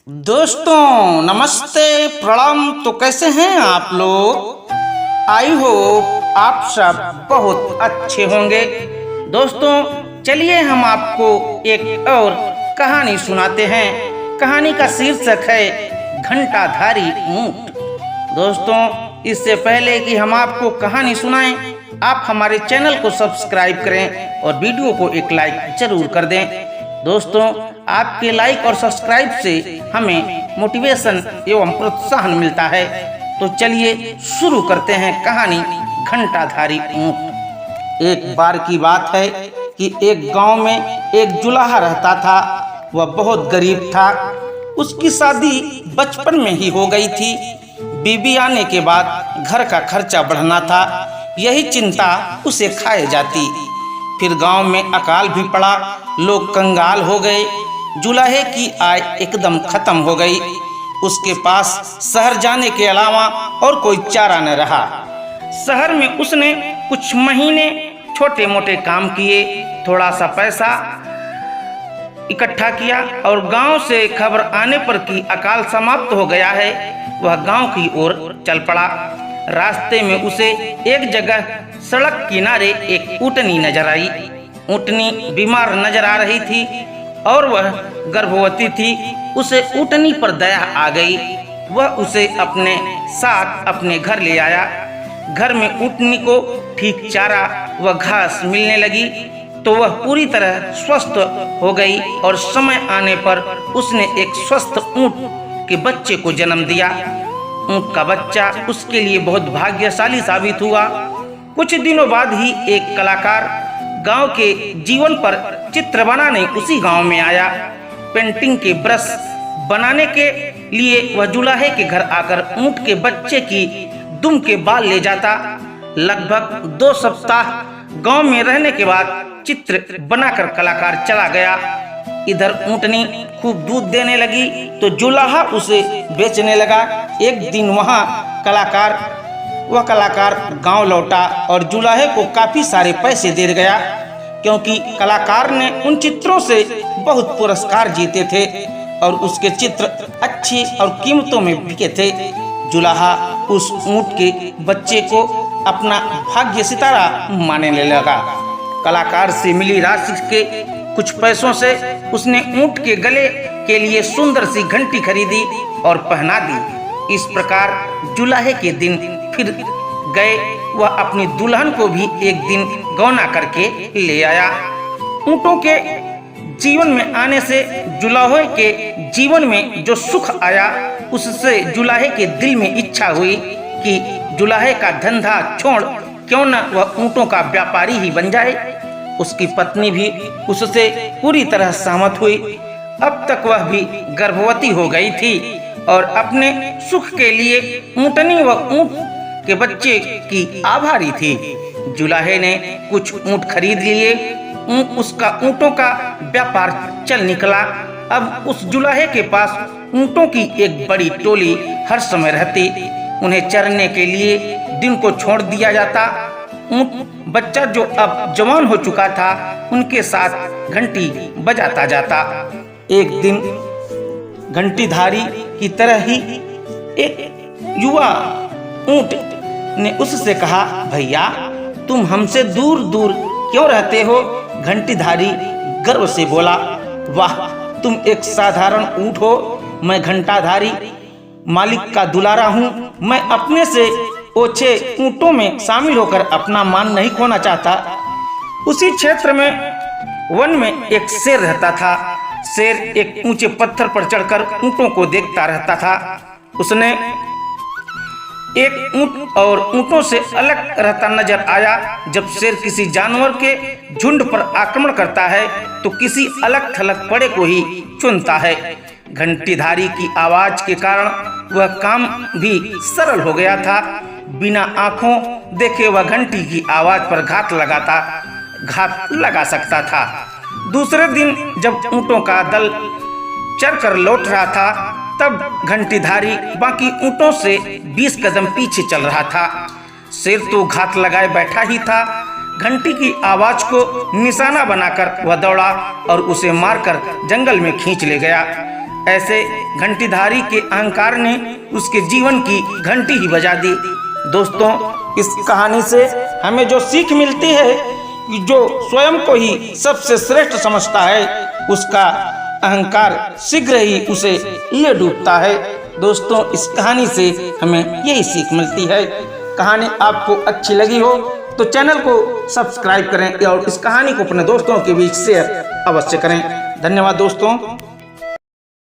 दोस्तों नमस्ते प्रणाम। तो कैसे हैं आप लोग? आई होप आप सब बहुत अच्छे होंगे। दोस्तों चलिए हम आपको एक और कहानी सुनाते हैं। कहानी का शीर्षक है घंटाधारी ऊंट। दोस्तों इससे पहले कि हम आपको कहानी सुनाएं, आप हमारे चैनल को सब्सक्राइब करें और वीडियो को एक लाइक जरूर कर दें। दोस्तों आपके लाइक और सब्सक्राइब से हमें मोटिवेशन एवं प्रोत्साहन मिलता है। तो चलिए शुरू करते हैं कहानी घंटाधारी ऊंट। एक बार की बात है कि एक गांव में एक जुलाहा रहता था। वह बहुत गरीब था। उसकी शादी बचपन में ही हो गई थी। बीबी आने के बाद घर का खर्चा बढ़ना था, यही चिंता उसे खाए जाती। फिर गांव में अकाल भी पड़ा, लोग कंगाल हो गए। जुलाहे की आय एकदम खत्म हो गई। उसके पास शहर जाने के अलावा और कोई चारा न रहा। शहर में उसने कुछ महीने छोटे मोटे काम किए, थोड़ा सा पैसा इकट्ठा किया और गांव से खबर आने पर कि अकाल समाप्त हो गया है, वह गांव की ओर चल पड़ा। रास्ते में उसे एक जगह सड़क किनारे एक ऊँटनी नजर आई। ऊँटनी बीमार नजर आ रही थी और वह गर्भवती थी। उसे ऊँटनी पर दया आ गई। वह उसे अपने साथ अपने घर ले आया। घर में ऊँटनी को ठीक चारा व घास मिलने लगी तो वह पूरी तरह स्वस्थ हो गई और समय आने पर उसने एक स्वस्थ ऊँट के बच्चे को जन्म दिया। ऊँट का बच्चा उसके लिए बहुत भाग्यशाली साबित हुआ। कुछ दिनों बाद ही एक कलाकार गांव के जीवन पर चित्र बनाने उसी गांव में आया। पेंटिंग के ब्रश बनाने के लिए वह जुलाहे के घर आकर ऊँट के बच्चे की दुम के बाल ले जाता। लगभग 2 सप्ताह गांव में रहने के बाद चित्र बनाकर कलाकार चला गया। इधर ऊँटनी खूब दूध देने लगी तो जुलाहा उसे बेचने लगा। एक दिन वह कलाकार गांव लौटा और जुलाहे को काफी सारे पैसे दे गया, क्योंकि कलाकार ने उन चित्रों से बहुत पुरस्कार जीते थे और उसके चित्र अच्छी और कीमतों में बिके थे। जुलाहा उस ऊँट के बच्चे को अपना भाग्य सितारा मानने लगा। कलाकार से मिली राशि के कुछ पैसों से उसने ऊँट के गले के लिए सुंदर सी घंटी खरीदी और पहना दी। इस प्रकार जुलाहे के दिन फिर गए। वह अपनी दुल्हन को भी एक दिन गौना करके ले आया। ऊँटों के जीवन में आने से जुलाहे के जीवन में जो सुख आया, उससे जुलाहे के दिल में इच्छा हुई कि जुलाहे का धंधा छोड़ क्यों न वह ऊँटों का व्यापारी ही बन जाए। उसकी पत्नी भी उससे पूरी तरह सहमत हुई। अब तक वह भी गर्भवती हो गई थी और अपने सुख के लिए ऊँटनी व ऊँट के बच्चे की आभारी थी। जुलाहे ने कुछ ऊँट खरीद लिए। उसका ऊँटों का व्यापार चल निकला। अब उस जुलाहे के पास ऊँटों की एक बड़ी टोली हर समय रहती। उन्हें चरने के लिए दिन को छोड़ दिया जाता। ऊँट बच्चा जो अब जवान हो चुका था, उनके साथ घंटी बजाता जाता। एक दिन घंटीधारी की तरह ही एक युवा ऊँट ने उससे कहा, भैया तुम हमसे दूर दूर क्यों रहते हो? घंटीधारी गर्व से बोला, वाह तुम एक साधारण ऊँट हो, मैं घंटाधारी मालिक का दुलारा हूँ। मैं अपने से ओछे ऊँटों में शामिल होकर अपना मान नहीं खोना चाहता। उसी क्षेत्र में वन में एक शेर रहता था। शेर एक ऊंचे पत्थर पर चढ़कर ऊँटों को देखता रहता था। उसने एक ऊँट और ऊँटों से अलग रहता नजर आया। जब शेर किसी जानवर के झुंड पर आक्रमण करता है तो किसी अलग थलग पड़े को ही चुनता है। घंटीधारी की आवाज के कारण वह काम भी सरल हो गया था। बिना आंखों देखे वह घंटी की आवाज पर घात लगा सकता था। दूसरे दिन जब ऊँटों का दल चरकर लौट रहा था, तब घंटीधारी बाकी ऊँटों से 20 कदम पीछे चल रहा था। शेर तो घात लगाए बैठा ही था। घंटी की आवाज को निशाना बनाकर वह दौड़ा और उसे मारकर जंगल में खींच ले गया। ऐसे घंटीधारी के अहंकार ने उसके जीवन की घंटी ही बजा दी। दोस्तों, इस कहानी से हमें जो सीख मिलती है कि जो स्वयं को ही सबसे श्रेष्ठ समझता है उसका अहंकार शीघ्र ही उसे ले डूबता है। दोस्तों, इस कहानी से हमें यही सीख मिलती है। कहानी आपको अच्छी लगी हो तो चैनल को सब्सक्राइब करें और इस कहानी को अपने दोस्तों के बीच शेयर अवश्य करें। धन्यवाद दोस्तों।